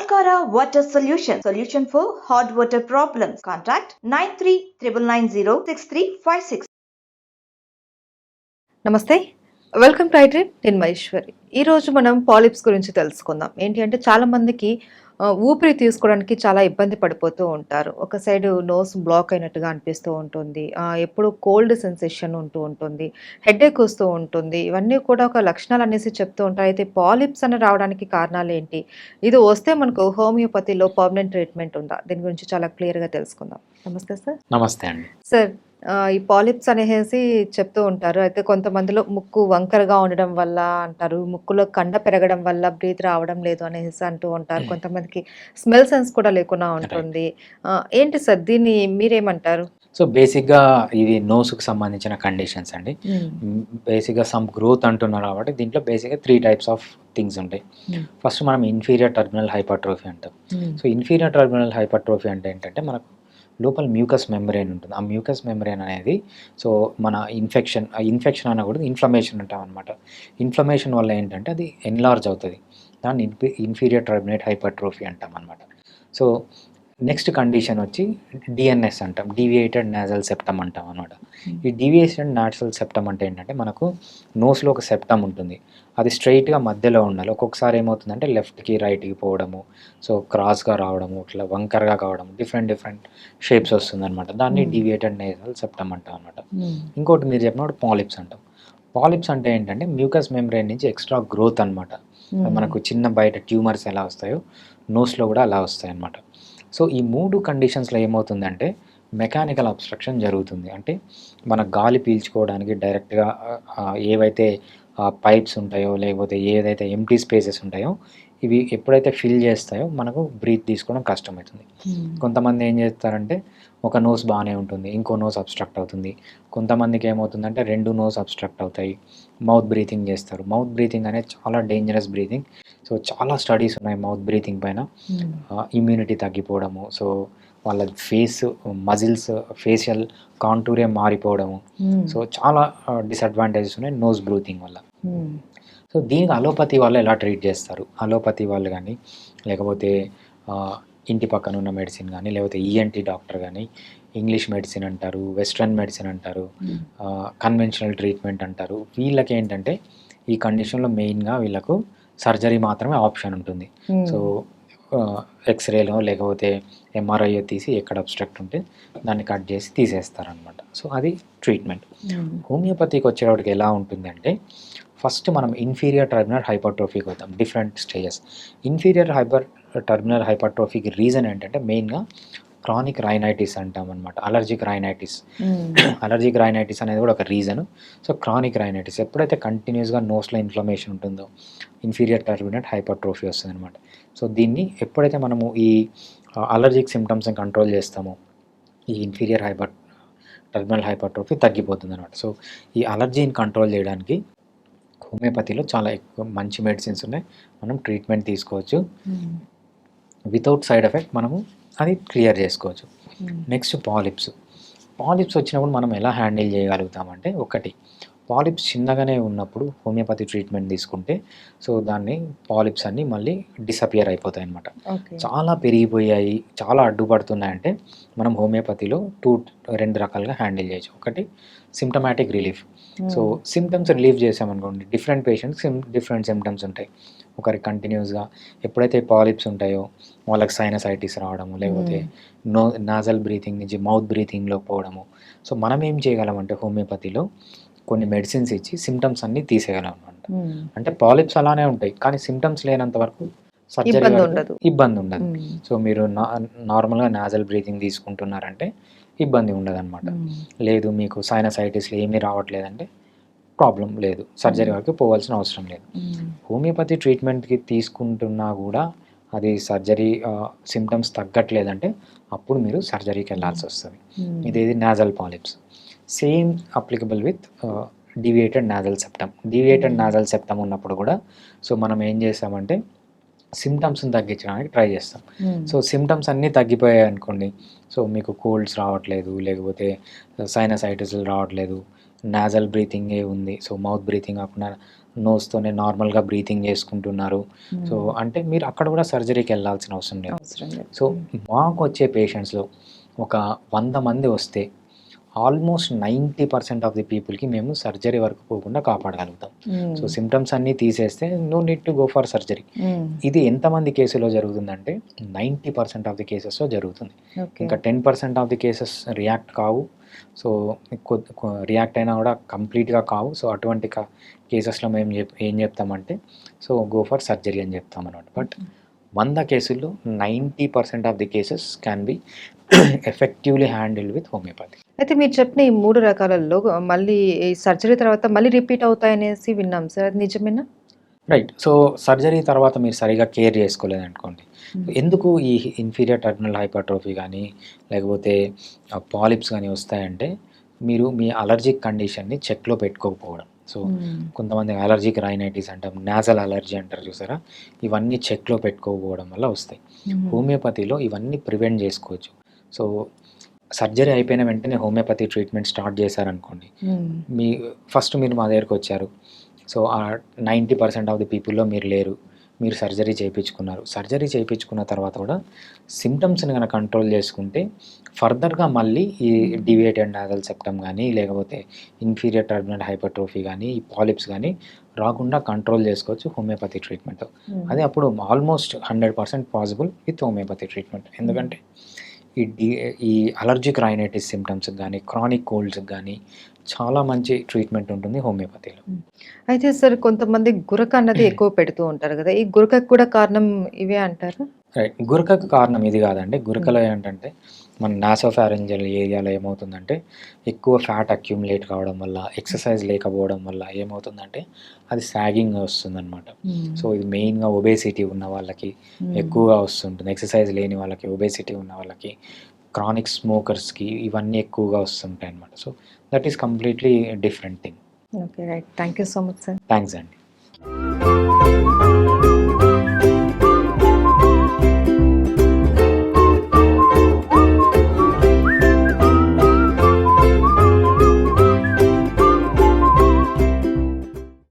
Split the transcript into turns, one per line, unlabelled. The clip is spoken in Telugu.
Volcara Water Solution. Solution for hot water problems. Contact 9399906356.
నమస్తే, వెల్కమ్ టు ఐడ్రీమ్. నేను మహేశ్వరి. ఈరోజు మనం పాలిప్స్ గురించి తెలుసుకుందాం. ఏంటి అంటే చాలామందికి ఊపిరి తీసుకోవడానికి చాలా ఇబ్బంది పడిపోతూ ఉంటారు. ఒక సైడ్ నోస్ బ్లాక్ అయినట్టుగా అనిపిస్తూ ఉంటుంది. ఎప్పుడు కోల్డ్ సెన్సేషన్ ఉంటూ ఉంటుంది. హెడేక్ వస్తూ ఉంటుంది. ఇవన్నీ కూడా ఒక లక్షణాలు అనేసి చెప్తూ ఉంటారు. అయితే పాలిప్స్ అని రావడానికి కారణాలు ఏంటి? ఇది వస్తే మనకు హోమియోపతిలో పర్మనెంట్ ట్రీట్మెంట్ ఉందా? దీని గురించి చాలా క్లియర్‌గా తెలుసుకుందాం. నమస్తే సార్.
నమస్తే అండి.
సార్, ఈ పాలిప్స్ అనేసి చెప్తూ ఉంటారు. అయితే కొంతమందిలో ముక్కు వంకరగా ఉండడం వల్ల అంటారు. ముక్కులో కండ పెరగడం వల్ల బ్రీత్ రావడం లేదు అనేసి అంటూ ఉంటారు. కొంతమందికి స్మెల్ సెన్స్ కూడా లేకుండా
రైట్.
ఉంటుంది. ఏంటి సార్, దీన్ని మీరేమంటారు?
సో, బేసిక్‌గా ఇది నోస్‌కి సంబంధించిన కండిషన్స్ అండి. బేసిక్‌గా సమ్ గ్రోత్ అంటున్నారు కాబట్టి దీంట్లో బేసిక్‌గా 3 టైప్స్ ఆఫ్ థింగ్స్ ఉంటాయి. ఫస్ట్ మనం ఇన్ఫీరియర్ టర్మినల్ హైపర్ట్రోఫీ అంటాం. సో, ఇన్ఫీరియర్ టర్మినల్ హైపర్ట్రోఫీ అంటే ఏంటంటే మనకు లోపల మ్యూకస్ మెంబ్రేన్ ఉంటుంది. ఆ మ్యూకస్ మెంబ్రేన్ అనేది సో మన ఇన్ఫెక్షన్ అనకూడదు, ఇన్ఫ్లమేషన్ అంటాం అనమాట. ఇన్ఫ్లమేషన్ వల్ల ఏంటంటే అది ఎన్లార్జ్ అవుతుంది. దాన్ని ఇన్ఫీరియర్ టర్మినేట్ హైపర్ట్రోఫీ అంటాం అనమాట. సో నెక్స్ట్ కండిషన్ వచ్చి డిఎన్ఎస్ అంటాం, డీవియేటెడ్ నాజల్ సెప్టమ్ అంటాం అనమాట. ఈ డీవియేటెడ్ నాజల్ సెప్టమ్ అంటే ఏంటంటే మనకు నోస్లో ఒక సెప్టమ్ ఉంటుంది. అది స్ట్రైట్గా మధ్యలో ఉండాలి. ఒక్కొక్కసారి ఏమవుతుందంటే లెఫ్ట్కి రైట్కి పోవడము, సో క్రాస్గా రావడము, ఇట్లా వంకరగా కావడం, డిఫరెంట్ షేప్స్ వస్తుందన్నమాట. దాన్ని డీవియేటెడ్ నాజల్ సెప్టమ్ అంటాం అనమాట. ఇంకోటి మీరు చెప్పినప్పుడు పాలిప్స్ అంటాం. పాలిప్స్ అంటే ఏంటంటే మ్యూకస్ మెంబ్రేన్ నుంచి ఎక్స్ట్రా గ్రోత్ అనమాట. మనకు చిన్న బయట ట్యూమర్స్ ఎలా వస్తాయో నోస్లో కూడా అలా వస్తాయి అన్నమాట. సో ఈ 3 కండిషన్స్లో ఏమవుతుందంటే మెకానికల్ అబ్స్ట్రక్షన్ జరుగుతుంది. అంటే మన గాలి పీల్చుకోవడానికి డైరెక్ట్గా ఏవైతే పైప్స్ ఉంటాయో లేకపోతే ఏదైతే ఎంప్టీ స్పేసెస్ ఉంటాయో ఇవి ఎప్పుడైతే ఫిల్ చేస్తాయో మనకు బ్రీత్ తీసుకోవడం కష్టమవుతుంది. కొంతమంది ఏం చేస్తారంటే ఒక నోస్ బాగానే ఉంటుంది, ఇంకో నోస్ అబ్స్ట్రక్ట్ అవుతుంది. కొంతమందికి ఏమవుతుందంటే 2 నోస్ అబ్స్ట్రక్ట్ అవుతాయి. మౌత్ బ్రీతింగ్ చేస్తారు. మౌత్ బ్రీతింగ్ అనేది చాలా డేంజరస్ బ్రీతింగ్. సో చాలా స్టడీస్ ఉన్నాయి మౌత్ బ్రీతింగ్ పైన. ఇమ్యూనిటీ తగ్గిపోవడము, సో వాళ్ళ ఫేస్ మజిల్స్ ఫేషియల్ కాంటూరే మారిపోవడము, సో చాలా డిసడ్వాంటేజెస్ ఉన్నాయి నోస్ బ్రీతింగ్ వల్ల. సో దీనికి అలోపతి వాళ్ళు ఎలా ట్రీట్ చేస్తారు? అలోపతి వాళ్ళు కానీ లేకపోతే ఇంటి పక్కన ఉన్న మెడిసిన్ కానీ లేకపోతే ఈఎన్టీ డాక్టర్ కానీ ఇంగ్లీష్ మెడిసిన్ అంటారు, వెస్ట్రన్ మెడిసిన్ అంటారు, కన్వెన్షనల్ ట్రీట్మెంట్ అంటారు. వీళ్ళకి ఏంటంటే ఈ కండిషన్లో మెయిన్గా వీళ్ళకు సర్జరీ మాత్రమే ఆప్షన్ ఉంటుంది. సో ఎక్స్రేలో లేకపోతే ఎంఆర్ఐ తీసి ఎక్కడ అబ్స్ట్రక్ట్ ఉంటే దాన్ని కట్ చేసి తీసేస్తారనమాట. సో అది ట్రీట్మెంట్. హోమియోపతికి వచ్చేవాడికి ఎలా ఉంటుందంటే ఫస్ట్ మనం ఇన్ఫీరియర్ టర్మినల్ హైపర్ట్రోఫీకి వద్దాం. Different stages. ఇన్ఫీరియర్ టర్మినల్ హైపర్ట్రోఫీకి రీజన్ ఏంటంటే మెయిన్గా క్రానిక్ రైనైటిస్ అంటాం అనమాట. అలర్జిక్ రైనైటిస్ అనేది కూడా ఒక రీజన్. సో క్రానిక్ రైనైటిస్ ఎప్పుడైతే కంటిన్యూస్గా నోస్లో ఇన్ఫ్లమేషన్ ఉంటుందో ఇన్ఫీరియర్ టర్మినల్ హైపర్ట్రోఫీ వస్తుంది అనమాట. సో దీన్ని ఎప్పుడైతే మనము ఈ అలర్జిక్ సిమ్టమ్స్ని కంట్రోల్ చేస్తామో ఈ ఇన్ఫీరియర్ టర్మినల్ హైపర్ట్రోఫీ తగ్గిపోతుంది అనమాట. సో ఈ అలర్జీని కంట్రోల్ చేయడానికి హోమియోపతిలో చాలా ఎక్కువ మంచి మెడిసిన్స్ ఉన్నాయి. మనం ట్రీట్మెంట్ తీసుకోవచ్చు. వితౌట్ సైడ్ ఎఫెక్ట్ మనము అది క్లియర్ చేసుకోవచ్చు. నెక్స్ట్ పాలిప్స్ వచ్చినప్పుడు మనం ఎలా హ్యాండిల్ చేయగలుగుతామంటే ఒకటి, పాలిప్స్ చిన్నగానే ఉన్నప్పుడు హోమియోపతి ట్రీట్మెంట్ తీసుకుంటే సో దాన్ని పాలిప్స్ అన్నీ మళ్ళీ డిసపియర్ అయిపోతాయి అన్నమాట. చాలా పెరిగిపోయాయి, చాలా అడ్డుపడుతున్నాయంటే మనం హోమియోపతిలో 2 రకాలుగా హ్యాండిల్ చేయొచ్చు. ఒకటి symptomatic relief. So symptoms relief చేసామనుకోండి, డిఫరెంట్ పేషెంట్స్ డిఫరెంట్ సిమ్టమ్స్ ఉంటాయి. ఒకరికి కంటిన్యూస్గా ఎప్పుడైతే పాలిప్స్ ఉంటాయో వాళ్ళకి సైనసైటిస్ రావడము, లేకపోతే నాజల్ బ్రీతింగ్ నుంచి మౌత్ బ్రీతింగ్లో పోవడము. సో మనం ఏం చేయగలమంటే హోమియోపతిలో కొన్ని మెడిసిన్స్ ఇచ్చి సిమ్టమ్స్ అన్నీ తీసేయగలం అనమాట. అంటే పాలిప్స్ అలానే ఉంటాయి కానీ సిమ్టమ్స్ లేనంత వరకు సర్జరీ ఇబ్బంది ఉండదు. సో మీరు నార్మల్గా నాజల్ బ్రీతింగ్ తీసుకుంటున్నారంటే ఇబ్బంది ఉండదు అనమాట. లేదు మీకు సైనసైటిస్లు ఏమీ రావట్లేదంటే ప్రాబ్లం లేదు, సర్జరీ వరకు పోవాల్సిన అవసరం లేదు. హోమియోపతి ట్రీట్మెంట్కి తీసుకుంటున్నా కూడా అది సర్జరీ సిమ్టమ్స్ తగ్గట్లేదంటే అప్పుడు మీరు సర్జరీకి వెళ్ళాల్సి వస్తుంది. ఇదేది nasal polyps. Same applicable with deviated nasal septum ఉన్నప్పుడు కూడా సో మనం ఏం చేస్తామంటే సిమ్టమ్స్ని తగ్గించడానికి ట్రై చేస్తాం. సో సిమ్టమ్స్ అన్నీ తగ్గిపోయాయి అనుకోండి, సో మీకు కోల్డ్స్ రావట్లేదు, లేకపోతే సైనసైటిస్లు రావట్లేదు, నాజల్ బ్రీతింగే ఉంది, సో మౌత్ బ్రీతింగ్ కాకుండా నోస్తోనే నార్మల్గా బ్రీతింగ్ చేసుకుంటున్నారు. సో అంటే మీరు అక్కడ కూడా సర్జరీకి వెళ్ళాల్సిన అవసరం లేదు.
అవసరం లేదు.
సో మాకు వచ్చే పేషెంట్స్లో ఒక 100 మంది వస్తే ఆల్మోస్ట్ 90% ఆఫ్ ది పీపుల్కి మేము సర్జరీ వరకు పోకుండా కాపాడగలుగుతాం. సో సిమ్టమ్స్ అన్నీ తీసేస్తే no need to go for surgery. ఇది ఎంతమంది కేసులో జరుగుతుందంటే 90% ఆఫ్ ది కేసెస్లో జరుగుతుంది. ఇంకా 10% ఆఫ్ ది కేసెస్ రియాక్ట్ కావు. సో రియాక్ట్ అయినా కూడా కంప్లీట్గా కావు. సో అటువంటి కేసెస్లో మేము ఏం చెప్తామంటే సో గో ఫర్ సర్జరీ అని చెప్తాం అన్నమాట. బట్ 100 కేసుల్లో 90% of the cases can be effectively handled with homeopathy.
అయితే మీరు చెప్పిన ఈ 3 రకాలలో మళ్ళీ ఈ సర్జరీ తర్వాత మళ్ళీ రిపీట్ అవుతాయనేసి విన్నాం సార్, అది నిజమేనా?
రైట్. సో సర్జరీ తర్వాత మీరు సరిగా కేర్ చేసుకోలేదనుకోండి, ఎందుకు ఈ ఇన్ఫీరియర్ టర్మినల్ హైపర్ట్రోఫీ కానీ లేకపోతే పాలిప్స్ కానీ వస్తాయంటే మీరు మీ అలర్జిక్ కండిషన్ని చెక్లో పెట్టుకోకపోవడం. సో కొంతమంది అలర్జిక్ రైనైటిస్ అంటాం, నాజల్ అలర్జీ అంటారు చూసారా, ఇవన్నీ చెక్లో పెట్టుకోకపోవడం వల్ల వస్తాయి. హోమియోపతిలో ఇవన్నీ ప్రివెంట్ చేసుకోవచ్చు. సో సర్జరీ అయిపోయిన వెంటనే హోమియోపతి ట్రీట్మెంట్ స్టార్ట్ చేశారనుకోండి, ఫస్ట్ మీరు మా దగ్గరికి వచ్చారు. సో ఆ 90% ఆఫ్ ది పీపుల్లో మీరు లేరు, మీరు సర్జరీ చేయించుకున్నారు. సర్జరీ చేయించుకున్న తర్వాత కూడా సిమ్టమ్స్ని కనుక కంట్రోల్ చేసుకుంటే ఫర్దర్గా మళ్ళీ ఈ డివియేటెడ్ నాజల్ సెప్టమ్ కానీ లేకపోతే ఇన్ఫీరియర్ టర్మినల్ హైపర్ట్రోఫీ కానీ ఈ పాలిప్స్ కానీ రాకుండా కంట్రోల్ చేసుకోవచ్చు హోమియోపతి ట్రీట్మెంట్. అది అప్పుడు almost 100% possible with homeopathy treatment. ఎందుకంటే ఈ అలర్జిక్ రైనైటిస్ సిమ్టమ్స్కి కానీ క్రానిక్ కోల్డ్స్కి కానీ చాలా మంచి ట్రీట్మెంట్ ఉంటుంది హోమియోపతిలో.
అయితే సార్ కొంతమంది గురక అన్నది ఎక్కువ పెడుతూ ఉంటారు కదా, ఈ గురకకు కూడా కారణం ఇవే అంటారు?
రైట్. గురకకు కారణం ఇది కాదండి. గురకలో ఏంటంటే మన నాసోఫారింజియల్ ఏరియాలో ఏమవుతుందంటే ఎక్కువ ఫ్యాట్ అక్యుములేట్ కావడం వల్ల, ఎక్సర్సైజ్ లేకపోవడం వల్ల ఏమవుతుందంటే అది సాగింగ్ వస్తుందన్నమాట. సో ఇది మెయిన్గా ఒబేసిటీ ఉన్న వాళ్ళకి ఎక్కువగా వస్తుంటుంది, ఎక్సర్సైజ్ లేని వాళ్ళకి, ఒబేసిటీ ఉన్న వాళ్ళకి, క్రానిక్ స్మోకర్స్కి ఇవన్నీ ఎక్కువగా వస్తుంటాయి అన్నమాట. So that is completely different thing.
Okay, right. Thank you so much sir.
Thanks అండి.